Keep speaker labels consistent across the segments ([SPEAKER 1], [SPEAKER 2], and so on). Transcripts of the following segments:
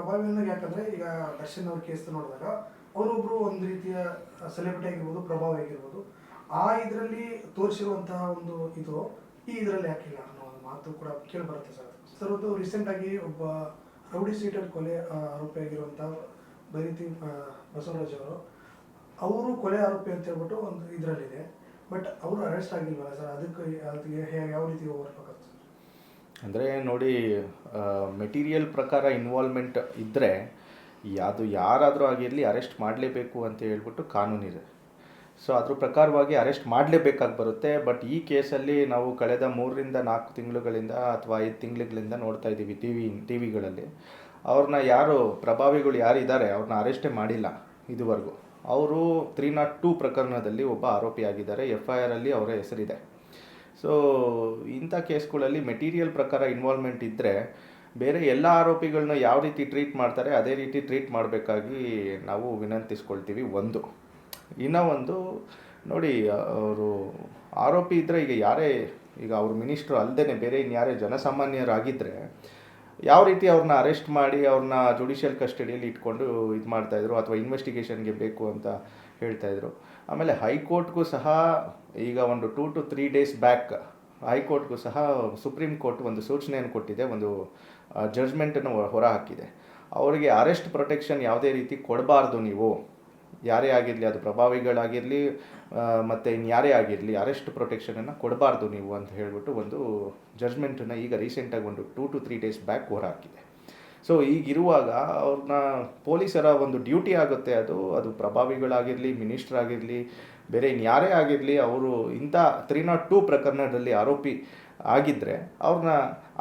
[SPEAKER 1] ಪ್ರಭಾವಿಯನ್ನು ಯಾಕಂದರೆ ಈಗ ದರ್ಶನ್ ಅವ್ರ ಕೇಸ್ ನೋಡಿದಾಗ ಅವರೊಬ್ಬರು ಒಂದು ರೀತಿಯ ಸೆಲೆಬ್ರಿಟಿ ಆಗಿರ್ಬೋದು, ಪ್ರಭಾವ ಆಗಿರ್ಬೋದು, ಆ ಇದರಲ್ಲಿ ತೋರಿಸಿರುವಂತಹ ಒಂದು ಇದು ಈ ಇದರಲ್ಲಿ ಯಾಕಿಲ್ಲ ಅನ್ನೋ ಒಂದು ಮಾತು ಕೂಡ ಕೇಳಿ ಬರುತ್ತೆ ಸರ್. ಸರ್, ಒಂದು ರೀಸೆಂಟಾಗಿ ಒಬ್ಬ ರೌಡಿ ಶೀಟರ್ ಕೊಲೆ ಆರೋಪಿ ಆಗಿರುವಂಥ ಬೈರತಿ ಬಸವರಾಜ್ ಅವರು ಕೊಲೆ ಆರೋಪಿ ಅಂತ ಹೇಳ್ಬಿಟ್ಟು ಒಂದು ಇದರಲ್ಲಿದೆ. ಬಟ್ ಅವರು ಅರೆಸ್ಟ್ ಆಗಿಲ್ವಲ್ಲ ಸರ್, ಅದಕ್ಕೆ ಯಾವ ರೀತಿ ಹೋಗ್ಬೇಕಾಗುತ್ತೆ ಸರ್?
[SPEAKER 2] ಅಂದರೆ ನೋಡಿ, ಮೆಟೀರಿಯಲ್ ಪ್ರಕಾರ ಇನ್ವಾಲ್ವ್ಮೆಂಟ್ ಇದ್ದರೆ ಅದು ಯಾರಾದರೂ ಆಗಿರಲಿ ಅರೆಸ್ಟ್ ಮಾಡಲೇಬೇಕು ಅಂತ ಹೇಳ್ಬಿಟ್ಟು ಕಾನೂನಿದೆ. ಸೊ ಅದ್ರ ಪ್ರಕಾರವಾಗಿ ಅರೆಸ್ಟ್ ಮಾಡಲೇಬೇಕಾಗಿ ಬರುತ್ತೆ. ಬಟ್ ಈ ಕೇಸಲ್ಲಿ ನಾವು ಕಳೆದ 3-4 ತಿಂಗಳುಗಳಿಂದ ಅಥವಾ 5 ತಿಂಗಳುಗಳಿಂದ ನೋಡ್ತಾ ಇದ್ದೀವಿ ಟಿ ವಿಗಳಲ್ಲಿ ಅವ್ರನ್ನ ಯಾರು ಪ್ರಭಾವಿಗಳು ಯಾರಿದ್ದಾರೆ ಅವ್ರನ್ನ ಅರೆಸ್ಟೇ ಮಾಡಿಲ್ಲ ಇದುವರೆಗೂ. ಅವರು 302 ಪ್ರಕರಣದಲ್ಲಿ ಒಬ್ಬ ಆರೋಪಿಯಾಗಿದ್ದಾರೆ. FIR ಅಲ್ಲಿ ಅವರ ಹೆಸರಿದೆ. ಸೊ ಇಂಥ ಕೇಸ್ಗಳಲ್ಲಿ ಮೆಟೀರಿಯಲ್ ಪ್ರಕಾರ ಇನ್ವಾಲ್ವ್ಮೆಂಟ್ ಇದ್ದರೆ ಬೇರೆ ಎಲ್ಲ ಆರೋಪಿಗಳನ್ನ ಯಾವ ರೀತಿ ಟ್ರೀಟ್ ಮಾಡ್ತಾರೆ ಅದೇ ರೀತಿ ಟ್ರೀಟ್ ಮಾಡಬೇಕಾಗಿ ನಾವು ವಿನಂತಿಸ್ಕೊಳ್ತೀವಿ. ಇನ್ನೂ ಒಂದು ನೋಡಿ, ಅವರು ಆರೋಪಿ ಇದ್ದರೆ ಈಗ ಅವ್ರ ಮಿನಿಸ್ಟ್ರು ಅಲ್ಲದೇ ಬೇರೆ ಇನ್ಯಾರೇ ಜನಸಾಮಾನ್ಯರಾಗಿದ್ದರೆ ಯಾವ ರೀತಿ ಅವ್ರನ್ನ ಅರೆಸ್ಟ್ ಮಾಡಿ ಅವ್ರನ್ನ ಜುಡಿಷಿಯಲ್ ಕಸ್ಟಡಿಯಲ್ಲಿ ಇಟ್ಕೊಂಡು ಇದು ಮಾಡ್ತಾಯಿದ್ರು ಅಥವಾ ಇನ್ವೆಸ್ಟಿಗೇಷನ್ಗೆ ಬೇಕು ಅಂತ ಹೇಳ್ತಾಯಿದ್ರು. ಆಮೇಲೆ ಹೈಕೋರ್ಟ್ಗೂ ಸಹ ಈಗ ಒಂದು 2 to 3 days ಬ್ಯಾಕ್ ಹೈಕೋರ್ಟ್ಗೂ ಸಹ ಸುಪ್ರೀಂ ಕೋರ್ಟ್ ಒಂದು ಸೂಚನೆಯನ್ನು ಕೊಟ್ಟಿದೆ, ಒಂದು ಜಡ್ಜ್ಮೆಂಟನ್ನು ಹೊರ ಹಾಕಿದೆ. ಅವರಿಗೆ ಅರೆಸ್ಟ್ ಪ್ರೊಟೆಕ್ಷನ್ ಯಾವುದೇ ರೀತಿ ಕೊಡಬಾರ್ದು, ನೀವು ಯಾರೇ ಆಗಿರಲಿ, ಅದು ಪ್ರಭಾವಿಗಳಾಗಿರಲಿ ಮತ್ತು ಇನ್ಯಾರೇ ಆಗಿರಲಿ, ಅರೆಸ್ಟ್ ಪ್ರೊಟೆಕ್ಷನನ್ನು ಕೊಡಬಾರ್ದು ನೀವು ಅಂತ ಹೇಳಿಬಿಟ್ಟು ಒಂದು ಜಡ್ಜ್ಮೆಂಟನ್ನು ಈಗ ರೀಸೆಂಟಾಗಿ ಒಂದು 2 to 3 days ಬ್ಯಾಕ್ ಹೊರ ಹಾಕಿದೆ. ಸೊ ಈಗಿರುವಾಗ ಅವ್ರನ್ನ ಪೊಲೀಸರ ಒಂದು ಡ್ಯೂಟಿ ಆಗುತ್ತೆ, ಅದು ಪ್ರಭಾವಿಗಳಾಗಿರಲಿ, ಮಿನಿಸ್ಟರ್ ಆಗಿರಲಿ, ಬೇರೆ ಇನ್ಯಾರೇ ಆಗಿರಲಿ, ಅವರು ಇಂಥ 302 ಪ್ರಕರಣದಲ್ಲಿ ಆರೋಪಿ ಆಗಿದ್ದರೆ ಅವ್ರನ್ನ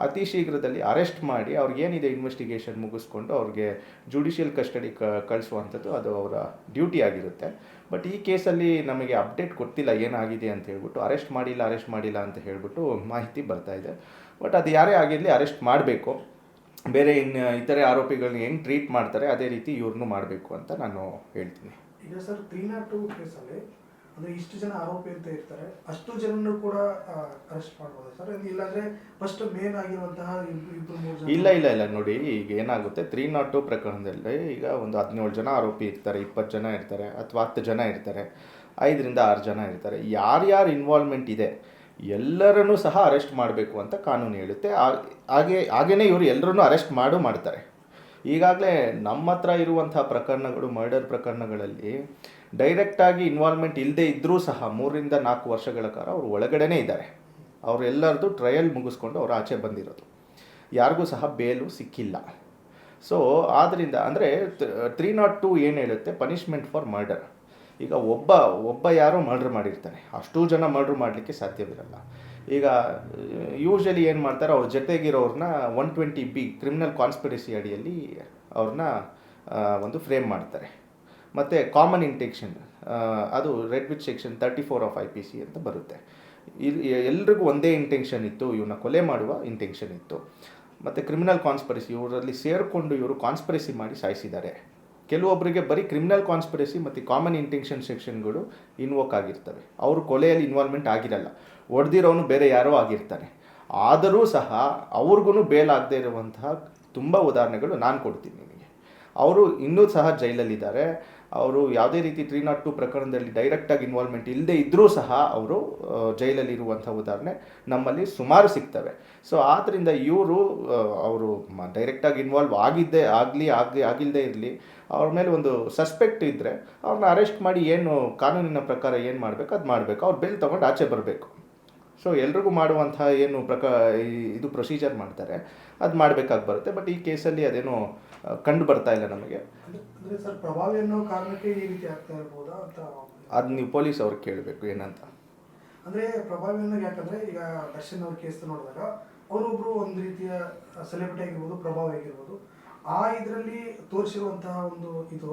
[SPEAKER 2] ಅತಿ ಶೀಘ್ರದಲ್ಲಿ ಅರೆಸ್ಟ್ ಮಾಡಿ ಅವ್ರಿಗೇನಿದೆ ಇನ್ವೆಸ್ಟಿಗೇಷನ್ ಮುಗಿಸ್ಕೊಂಡು ಅವ್ರಿಗೆ ಜುಡಿಷಿಯಲ್ ಕಸ್ಟಡಿ ಕಳಿಸುವಂಥದ್ದು ಅದು ಅವರ ಡ್ಯೂಟಿ ಆಗಿರುತ್ತೆ. ಬಟ್ ಈ ಕೇಸಲ್ಲಿ ನಮಗೆ ಅಪ್ಡೇಟ್ ಕೊಡ್ತಿಲ್ಲ ಏನಾಗಿದೆ ಅಂತ ಹೇಳ್ಬಿಟ್ಟು. ಅರೆಸ್ಟ್ ಮಾಡಿಲ್ಲ ಅಂತ ಹೇಳ್ಬಿಟ್ಟು ಮಾಹಿತಿ ಬರ್ತಾ ಇದೆ. ಬಟ್ ಅದು ಯಾರೇ ಆಗಿರಲಿ ಅರೆಸ್ಟ್ ಮಾಡಬೇಕು. ಬೇರೆ ಇತರೆ ಆರೋಪಿಗಳನ್ನ ಹೆಂಗೆ ಟ್ರೀಟ್ ಮಾಡ್ತಾರೆ ಅದೇ ರೀತಿ ಇವ್ರನ್ನೂ ಮಾಡಬೇಕು ಅಂತ ನಾನು ಹೇಳ್ತೀನಿ.
[SPEAKER 1] ಈಗ ಸರ್ 302 ಕೇಸಲ್ಲಿ ಅಂದರೆ ಇಷ್ಟು ಜನ ಆರೋಪಿ ಅಂತ ಇರ್ತಾರೆ, ಅಷ್ಟು ಜನರು ಕೂಡ ಅರೆಸ್ಟ್ ಮಾಡ್ಬೋದು ಸರ್? ಇಲ್ಲಾಂದರೆ ಫಸ್ಟ್ ಮೇನ್ ಆಗಿರುವಂತಹ
[SPEAKER 2] ಇಲ್ಲ ನೋಡಿ, ಈಗ ಏನಾಗುತ್ತೆ 302 ಪ್ರಕರಣದಲ್ಲಿ ಈಗ ಒಂದು 17 ಜನ ಆರೋಪಿ ಇರ್ತಾರೆ, 20 ಜನ ಇರ್ತಾರೆ ಅಥವಾ 10 ಜನ ಇರ್ತಾರೆ, 5-6 ಜನ ಇರ್ತಾರೆ. ಯಾರ್ಯಾರು ಇನ್ವಾಲ್ವ್ಮೆಂಟ್ ಇದೆ ಎಲ್ಲರನ್ನೂ ಸಹ ಅರೆಸ್ಟ್ ಮಾಡಬೇಕು ಅಂತ ಕಾನೂನು ಹೇಳುತ್ತೆ. ಹಾಗೇ ಇವರು ಎಲ್ಲರನ್ನೂ ಅರೆಸ್ಟ್ ಮಾಡ್ತಾರೆ. ಈಗಾಗಲೇ ನಮ್ಮ ಹತ್ರ ಇರುವಂಥ ಪ್ರಕರಣಗಳು, ಮರ್ಡರ್ ಪ್ರಕರಣಗಳಲ್ಲಿ ಡೈರೆಕ್ಟಾಗಿ ಇನ್ವಾಲ್ವ್ಮೆಂಟ್ ಇಲ್ಲದೆ ಇದ್ದರೂ ಸಹ 3-4 ವರ್ಷಗಳ ಕಾಲ ಅವರು ಒಳಗಡೆನೇ ಇದ್ದಾರೆ. ಅವರೆಲ್ಲರದು ಟ್ರಯಲ್ ಮುಗಿಸ್ಕೊಂಡು ಅವರು ಆಚೆ ಬಂದಿರೋದು, ಯಾರಿಗೂ ಸಹ ಬೇಲು ಸಿಕ್ಕಿಲ್ಲ. ಸೊ ಆದ್ದರಿಂದ ಅಂದರೆ 302 ಏನು ಹೇಳುತ್ತೆ, ಪನಿಷ್ಮೆಂಟ್ ಫಾರ್ ಮರ್ಡರ್. ಈಗ ಒಬ್ಬ ಯಾರೋ ಮರ್ಡ್ರ್ ಮಾಡಿರ್ತಾನೆ, ಅಷ್ಟೂ ಜನ ಮರ್ಡ್ರ್ ಮಾಡಲಿಕ್ಕೆ ಸಾಧ್ಯವಿರಲ್ಲ. ಈಗ ಯೂಶ್ವಲಿ ಏನು ಮಾಡ್ತಾರೆ, ಅವ್ರ ಜೊತೆಗಿರೋರನ್ನ 120B ಕ್ರಿಮಿನಲ್ ಕಾನ್ಸ್ಪಿರಸಿ ಅಡಿಯಲ್ಲಿ ಅವ್ರನ್ನ ಒಂದು ಫ್ರೇಮ್ ಮಾಡ್ತಾರೆ. ಮತ್ತು ಕಾಮನ್ ಇಂಟೆನ್ಷನ್, ಅದು red with section 34 of IPC ಅಂತ ಬರುತ್ತೆ. ಎಲ್ರಿಗೂ ಒಂದೇ ಇಂಟೆನ್ಷನ್ ಇತ್ತು, ಇವನ್ನ ಕೊಲೆ ಮಾಡುವ ಇಂಟೆನ್ಷನ್ ಇತ್ತು. ಮತ್ತು ಕ್ರಿಮಿನಲ್ ಕಾನ್ಸ್ಪಿರಸಿ, ಇವರಲ್ಲಿ ಸೇರಿಕೊಂಡು ಇವರು ಕಾನ್ಸ್ಪಿರಸಿ ಮಾಡಿ ಸಾಯಿಸಿದ್ದಾರೆ. ಕೆಲವೊಬ್ಬರಿಗೆ ಬರೀ ಕ್ರಿಮಿನಲ್ ಕಾನ್ಸ್ಪಿರಸಿ ಮತ್ತು ಕಾಮನ್ ಇಂಟೆನ್ಷನ್ ಸೆಕ್ಷನ್ಗಳು ಇನ್ವೋಕ್ ಆಗಿರ್ತವೆ. ಅವರು ಕೊಲೆಯಲ್ಲಿ ಇನ್ವಾಲ್ವ್ಮೆಂಟ್ ಆಗಿರಲ್ಲ, ಹೊಡೆದಿರೋನು ಬೇರೆ ಯಾರೋ ಆಗಿರ್ತಾನೆ. ಆದರೂ ಸಹ ಅವ್ರಿಗೂ ಬೇಲ್ ಆಗದೆ ಇರುವಂತಹ ತುಂಬ ಉದಾಹರಣೆಗಳು ನಾನು ಕೊಡ್ತೀನಿ ನಿಮಗೆ. ಅವರು ಇನ್ನೂ ಸಹ ಜೈಲಲ್ಲಿದ್ದಾರೆ. ಅವರು ಯಾವುದೇ ರೀತಿ 302 ಪ್ರಕರಣದಲ್ಲಿ ಡೈರೆಕ್ಟಾಗಿ ಇನ್ವಾಲ್ವ್ಮೆಂಟ್ ಇಲ್ಲದೆ ಇದ್ದರೂ ಸಹ ಅವರು ಜೈಲಲ್ಲಿರುವಂಥ ಉದಾಹರಣೆ ನಮ್ಮಲ್ಲಿ ಸುಮಾರು ಸಿಗ್ತವೆ. ಸೊ ಆದ್ದರಿಂದ ಅವರು ಡೈರೆಕ್ಟಾಗಿ ಇನ್ವಾಲ್ವ್ ಆಗಿಲ್ಲದೆ ಇರಲಿ, ಅವ್ರ ಮೇಲೆ ಒಂದು ಸಸ್ಪೆಕ್ಟ್ ಇದ್ದರೆ ಅವ್ರನ್ನ ಅರೆಸ್ಟ್ ಮಾಡಿ ಏನು ಕಾನೂನಿನ ಪ್ರಕಾರ ಏನು ಮಾಡಬೇಕು ಅದು ಮಾಡಬೇಕು. ಅವ್ರು ಬೇಲ್ ತೊಗೊಂಡು ಆಚೆ ಬರಬೇಕು. ಸೊ ಎಲ್ರಿಗೂ ಮಾಡುವಂಥ ಏನು ಇದು ಪ್ರೊಸೀಜರ್ ಮಾಡ್ತಾರೆ ಅದು ಮಾಡಬೇಕಾಗಿ ಬರುತ್ತೆ. ಬಟ್ ಈ ಕೇಸಲ್ಲಿ ಅದೇನೋ ಕಂಡು ಬರ್ತಾ ಇಲ್ಲ ನಮಗೆ.
[SPEAKER 1] ಸರ್, ಪ್ರಭಾವಿ ಅನ್ನೋ ಕಾರಣಕ್ಕೆ ಈ ರೀತಿ ಆಗ್ತಾ ಇರ್ಬೋದಾ ಅಂತ
[SPEAKER 2] ಅದು ನೀವು ಪೊಲೀಸ್ ಅವ್ರಿಗೆ ಕೇಳಬೇಕು ಏನಂತ.
[SPEAKER 1] ಅಂದರೆ ಪ್ರಭಾವಿ ಅನ್ನೋದು ಯಾಕಂದರೆ ಈಗ ದರ್ಶನ್ ಅವ್ರ ಕೇಸ್ ನೋಡಿದಾಗ ಅವರೊಬ್ಬರು ಒಂದು ರೀತಿಯ ಸೆಲೆಬ್ರಿಟಿ ಆಗಿರ್ಬೋದು, ಪ್ರಭಾವ ಆಗಿರ್ಬೋದು, ಆ ಇದರಲ್ಲಿ ತೋರಿಸಿರುವಂತಹ ಒಂದು ಇದು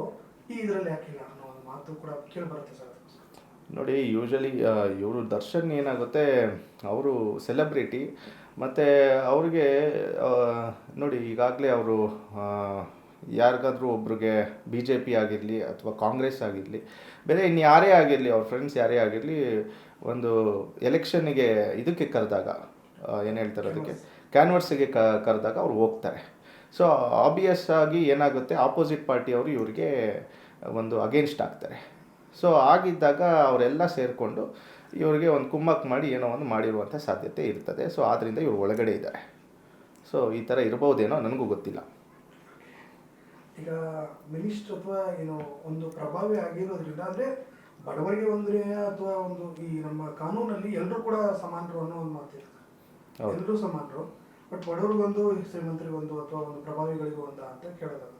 [SPEAKER 1] ಈ ಇದರಲ್ಲಿ ಯಾಕಿಲ್ಲ ಅನ್ನೋ ಒಂದು ಮಾತು ಕೂಡ ಕೇಳಿ ಬರುತ್ತೆ ಸರ್.
[SPEAKER 2] ನೋಡಿ, ಯೂಶ್ವಲಿ ಇವರು ದರ್ಶನ್ ಏನಾಗುತ್ತೆ, ಅವರು ಸೆಲೆಬ್ರಿಟಿ ಮತ್ತು ಅವ್ರಿಗೆ ನೋಡಿ ಈಗಾಗಲೇ ಅವರು ಯಾರಿಗಾದ್ರೂ ಒಬ್ರಿಗೆ BJP ಆಗಿರಲಿ ಅಥವಾ ಕಾಂಗ್ರೆಸ್ ಆಗಿರಲಿ, ಬೇರೆ ಇನ್ಯಾರೇ ಆಗಿರಲಿ, ಅವ್ರ ಫ್ರೆಂಡ್ಸ್ ಯಾರೇ ಆಗಿರಲಿ, ಒಂದು ಎಲೆಕ್ಷನ್ನಿಗೆ ಇದಕ್ಕೆ ಕರೆದಾಗ ಏನು ಹೇಳ್ತಾರೆ ಅದಕ್ಕೆ ಕ್ಯಾನ್ವರ್ಸಿಗೆ ಕರೆದಾಗ ಅವ್ರು ಹೋಗ್ತಾರೆ. ಸೊ ಆಬ್ವಿಯಸ್ ಆಗಿ ಏನಾಗುತ್ತೆ, ಆಪೋಸಿಟ್ ಪಾರ್ಟಿಯವರು ಇವರಿಗೆ ಒಂದು ಅಗೇನ್ಸ್ಟ್ ಆಗ್ತಾರೆ. ಸೊ ಆಗಿದ್ದಾಗ ಅವರೆಲ್ಲ ಸೇರಿಕೊಂಡು ಇವರಿಗೆ ಒಂದು ಕುಮ್ಮಕ್ ಮಾಡಿ ಏನೋ ಒಂದು ಮಾಡಿರುವಂಥ ಸಾಧ್ಯತೆ ಇರ್ತದೆ. ಸೊ ಆದ್ದರಿಂದ ಇವರು ಒಳಗಡೆ ಇದ್ದಾರೆ. ಸೊ ಈ ಥರ ಇರ್ಬೋದೇನೋ, ನನಗೂ ಗೊತ್ತಿಲ್ಲ.
[SPEAKER 1] ಈಗ ಮಿನಿಸ್ಟರ್ ಅಥವಾ ಏನು ಒಂದು ಪ್ರಭಾವಿ ಆಗಿರೋದ್ರಿಂದ ಅಂದರೆ ಬಡವರಿಗೆ ಒಂದ್ರೆ ಅಥವಾ ಒಂದು ಈ ನಮ್ಮ ಕಾನೂನಲ್ಲಿ ಎಲ್ಲರೂ ಕೂಡ ಸಮಾನರು ಅನ್ನೋ ಒಂದು ಮಾತಿರ್ತದೆ.
[SPEAKER 2] ಹೌದು.
[SPEAKER 1] ಎಲ್ಲರೂ ಸಮಾನರು, ಬಟ್ ಬಡವರಿಗೊಂದು, ಶ್ರೀಮಂತರಿಗೊಂದು ಅಥವಾ ಒಂದು ಪ್ರಭಾವಿಗಳಿಗೂ ಒಂದು ಅಂತ ಕೇಳೋದಾಗುತ್ತೆ.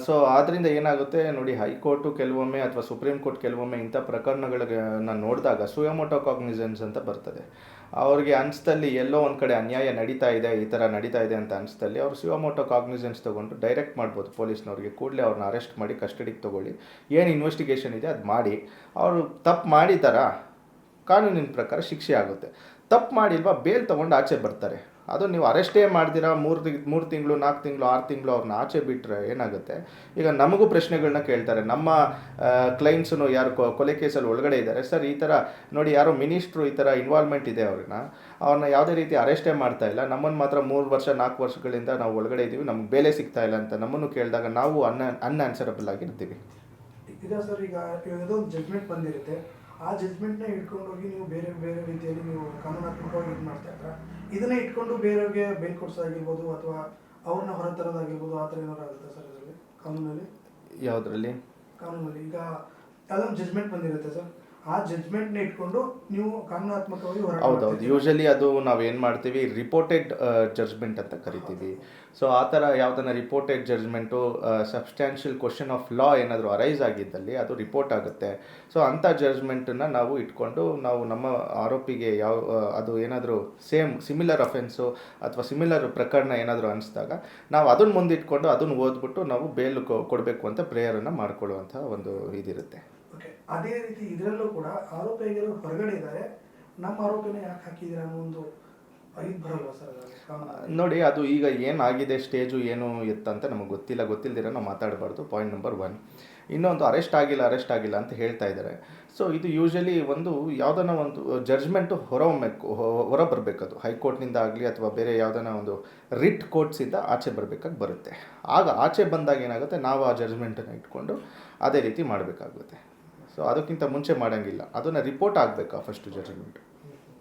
[SPEAKER 2] ಸೊ ಆದ್ದರಿಂದ ಏನಾಗುತ್ತೆ ನೋಡಿ, ಹೈಕೋರ್ಟು ಕೆಲವೊಮ್ಮೆ ಅಥವಾ ಸುಪ್ರೀಂ ಕೋರ್ಟ್ ಕೆಲವೊಮ್ಮೆ ಇಂಥ ಪ್ರಕರಣಗಳನ್ನ ನೋಡಿದಾಗ ಸುಯೋಮೋಟೋ ಕಾಗ್ನಿಸೆನ್ಸ್ ಅಂತ ಬರ್ತದೆ. ಅವ್ರಿಗೆ ಅನಿಸ್ತಲ್ಲಿ ಎಲ್ಲೋ ಒಂದು ಕಡೆ ಅನ್ಯಾಯ ನಡೀತಾ ಇದೆ, ಈ ಥರ ನಡೀತಾ ಇದೆ ಅಂತ ಅನಿಸ್ತಲ್ಲಿ ಅವ್ರು ಸುಯೋಮೋಟೋ ಕಾಗ್ನಿಸೆನ್ಸ್ ತೊಗೊಂಡು ಡೈರೆಕ್ಟ್ ಮಾಡ್ಬೋದು ಪೊಲೀಸ್ನವ್ರಿಗೆ. ಕೂಡಲೇ ಅವ್ರನ್ನ ಅರೆಸ್ಟ್ ಮಾಡಿ ಕಸ್ಟಡಿಗೆ ತೊಗೊಳ್ಳಿ, ಏನು ಇನ್ವೆಸ್ಟಿಗೇಷನ್ ಇದೆ ಅದು ಮಾಡಿ. ಅವರು ತಪ್ಪು ಮಾಡಿದಾರಾ, ಕಾನೂನಿನ ಪ್ರಕಾರ ಶಿಕ್ಷೆ ಆಗುತ್ತೆ. ತಪ್ಪು ಮಾಡಿಲ್ವಾ, ಬೇಲ್ ತೊಗೊಂಡು ಆಚೆ ಬರ್ತಾರೆ. ಅದು ನೀವು ಅರೆಸ್ಟೇ ಮಾಡ್ದಿರಾ 3 ತಿಂಗಳು 4 ತಿಂಗಳು 6 ತಿಂಗಳು ಅವ್ರನ್ನ ಆಚೆ ಬಿಟ್ಟರೆ ಏನಾಗುತ್ತೆ, ಈಗ ನಮಗೂ ಪ್ರಶ್ನೆಗಳನ್ನ ಕೇಳ್ತಾರೆ. ನಮ್ಮ ಕ್ಲೈಂಟ್ಸು ಯಾರು ಕೊಲೆ ಕೇಸಲ್ಲಿ ಒಳಗಡೆ ಇದ್ದಾರೆ, ಸರ್ ಈ ಥರ ನೋಡಿ ಯಾರೋ ಮಿನಿಸ್ಟ್ರು ಈ ಥರ ಇನ್ವಾಲ್ವ್ಮೆಂಟ್ ಇದೆ, ಅವ್ರನ್ನ ಯಾವುದೇ ರೀತಿ ಅರೆಸ್ಟೇ ಮಾಡ್ತಾ ಇಲ್ಲ, ನಮ್ಮನ್ನು ಮಾತ್ರ 3 ವರ್ಷ 4 ವರ್ಷಗಳಿಂದ ನಾವು ಒಳಗಡೆ ಇದ್ದೀವಿ, ನಮ್ಗೆ ಬೇಲೆ ಸಿಗ್ತಾ ಇಲ್ಲ ಅಂತ ನಮ್ಮನ್ನು ಕೇಳಿದಾಗ ನಾವು ಅನ್ಆನ್ಸರಬಲ್ ಆಗಿರ್ತೀವಿ.
[SPEAKER 1] ಈಗ ಸರ್, ಈಗ ಯಾವುದೋ ಒಂದು ಜಜ್ಮೆಂಟ್ ಬಂದಿರುತ್ತೆ, ಆ ಜಜ್ಮೆಂಟ್ನ ಇಟ್ಕೊಂಡೋಗಿ ನೀವು ಬೇರೆ ಬೇರೆ ರೀತಿಯಲ್ಲಿ ನೀವು ಕಾನೂನಾತ್ಮಕವಾಗಿ ಇದು ಮಾಡ್ತಾ ಇದ್ದೀರಾ. ಇದನ್ನ ಇಟ್ಕೊಂಡು ಬೇರೆಯವ್ರಿಗೆ ಬೇಲ್ ಕೊಡ್ಸೋದಾಗಿರ್ಬೋದು ಅಥವಾ ಅವ್ರನ್ನ ಹೊರತರೋದಾಗಿರ್ಬೋದು, ಆ ಥರ ಏನಾದ್ರು ಆಗುತ್ತೆ ಸರ್ ಇದರಲ್ಲಿ ಕಾನೂನಲ್ಲಿ?
[SPEAKER 2] ಯಾವುದರಲ್ಲಿ?
[SPEAKER 1] ಕಾನೂನಲ್ಲಿ ಈಗ ಯಾವುದೊಂದು ಜಜ್ಮೆಂಟ್ ಬಂದಿರುತ್ತೆ ಸರ್, ಆ ಜಜ್ಮೆಂಟ್ನ ಇಟ್ಕೊಂಡು ನೀವು ಕಾನೂನಾತ್ಮಕವಾಗಿ
[SPEAKER 2] ಹೌದೌದು. ಯೂಶಲಿ ಅದು ನಾವೇನು ಮಾಡ್ತೀವಿ, ರಿಪೋರ್ಟೆಡ್ ಜಡ್ಜ್ಮೆಂಟ್ ಅಂತ ಕರಿತೀವಿ. ಸೊ ಆ ಥರ ಯಾವುದನ್ನ reported judgement substantial question of law ಏನಾದರೂ ಅರೈಸ್ ಆಗಿದ್ದಲ್ಲಿ ಅದು ರಿಪೋರ್ಟ್ ಆಗುತ್ತೆ. ಸೊ ಅಂಥ ಜಡ್ಜ್ಮೆಂಟನ್ನು ನಾವು ಇಟ್ಕೊಂಡು ನಾವು ನಮ್ಮ ಆರೋಪಿಗೆ ಅದು ಏನಾದರೂ ಸಿಮಿಲರ್ ಅಫೆನ್ಸು ಅಥವಾ ಸಿಮಿಲರ್ ಪ್ರಕರಣ ಏನಾದರೂ ಅನಿಸಿದಾಗ ನಾವು ಅದನ್ನು ಮುಂದಿಟ್ಕೊಂಡು ಅದನ್ನು ಓದ್ಬಿಟ್ಟು ನಾವು ಬೇಲ್ ಕೊಡಬೇಕು ಅಂತ ಪ್ರೇಯರನ್ನು ಮಾಡ್ಕೊಳ್ಳುವಂಥ ಒಂದು ಇದಿರುತ್ತೆ.
[SPEAKER 1] ಓಕೆ, ಅದೇ ರೀತಿ ಇದರಲ್ಲೂ ಕೂಡ ಆರೋಪಿಗಳು ಹೊರಗಡೆ ಇದ್ದಾರೆ, ನಮ್ಮ ಆರೋಪಿನ ಯಾಕೆ ಹಾಕಿದ್ದೀರಾ ಅನ್ನೋ ಒಂದು ಇದು ಬರಲ್ವಾ ಸರ್ ಅದರಲ್ಲಿ?
[SPEAKER 2] ನೋಡಿ, ಅದು ಈಗ ಏನಾಗಿದೆ ಸ್ಟೇಜು ಏನು ಎತ್ತಂತ ನಮಗೆ ಗೊತ್ತಿಲ್ಲದಿರ ನಾವು ಮಾತಾಡಬಾರ್ದು. Point number 1. ಇನ್ನೊಂದು ಅರೆಸ್ಟ್ ಆಗಿಲ್ಲ ಅಂತ ಹೇಳ್ತಾ ಇದ್ದಾರೆ. ಸೊ ಇದು ಯೂಶಲಿ ಒಂದು ಯಾವುದನ್ನ ಒಂದು ಜಡ್ಜ್ಮೆಂಟು ಹೊರ ಬರಬೇಕು. ಅದು ಹೈಕೋರ್ಟ್ನಿಂದ ಆಗಲಿ ಅಥವಾ ಬೇರೆ ಯಾವುದನ್ನ ಒಂದು ರಿಟ್ ಕೋರ್ಟ್ಸಿಂದ ಆಚೆ ಬರಬೇಕಾಗಿ ಬರುತ್ತೆ. ಆಗ ಆಚೆ ಬಂದಾಗ ಏನಾಗುತ್ತೆ, ನಾವು ಆ ಜಡ್ಜ್ಮೆಂಟನ್ನು ಇಟ್ಕೊಂಡು ಅದೇ ರೀತಿ ಮಾಡಬೇಕಾಗುತ್ತೆ. ಸೊ ಅದಕ್ಕಿಂತ ಮುಂಚೆ ಮಾಡೋಂಗಿಲ್ಲ, ಅದನ್ನು ರಿಪೋರ್ಟ್ ಆಗಬೇಕಾ ಫಸ್ಟು ಜಡ್ಜ್ಮೆಂಟು.